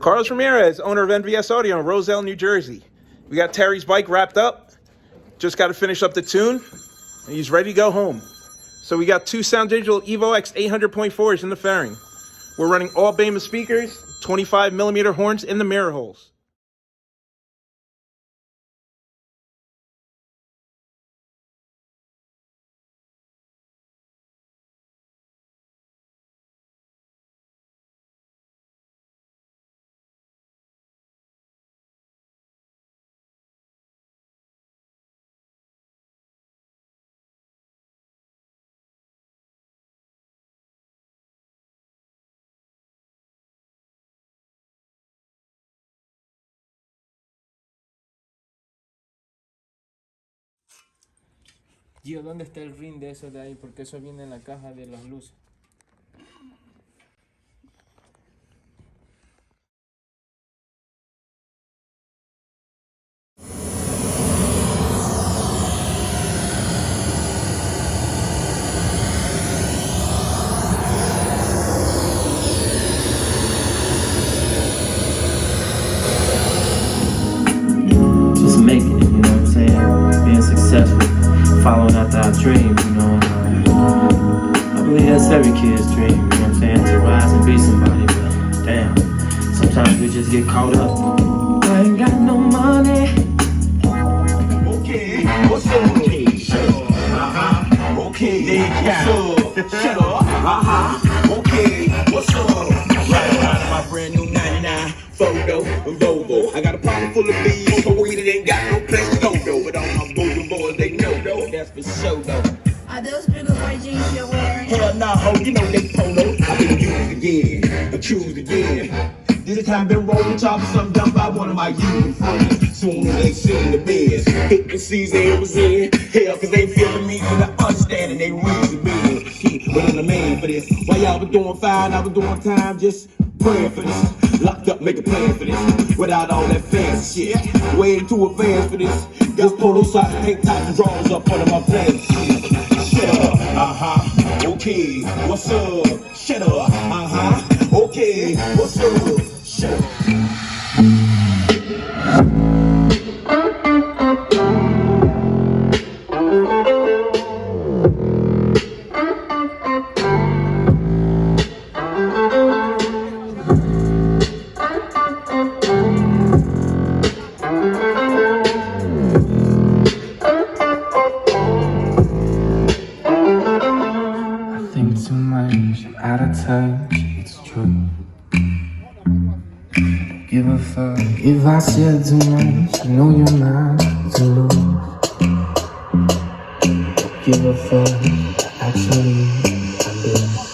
Carlos Ramirez, owner of NVS Audio in Roselle, New Jersey. We got Terry's bike wrapped up. Just got to finish up the tune. And he's ready to go home. So we got two Sound Digital evox 800.4s in the fairing. We're running all Beyma speakers, 25mm horns in the mirror holes. Gio, ¿dónde está el ring de eso de ahí? Porque eso viene en la caja de las luces. Just making it, you know what I'm saying? Being successful, following after our dream, you know. I believe that's every kid's dream, you know what I'm saying? To rise and be somebody, but damn, sometimes we just get caught up. I ain't got no money. Okay, what's up? Okay, shut up. Okay, what's up? Shut up. Okay, what's up? Riding around in my brand new 99 photo Volvo. I got a pocket full of bees, so weed it ain't got no place to go though. But all my boozing boys, they know though, that's for sure though. Are those bigger white jeans you're wearing? Hell nah, ho, you know they polo. I've been used again, accused again. This time been rolling chopping something done by one of my youth friends. Soon as they seen the biz, hit the season it was in. Hell, cause they feeling me and I understanding they reason being. But I'm the man for this. While y'all was doing fine, I was doing time, just praying for this. Locked up, make a plan for this. Without all that fancy shit. Way too advanced for this. Got polo socks, tank tops, and drawers up under my pants. Shut up, okay, what's up? Shut up, okay, what's up? Shut up. Too much, out of touch, it's true. Give a fuck if I said too much, you know you're not to lose. Give a fuck, actually, I do.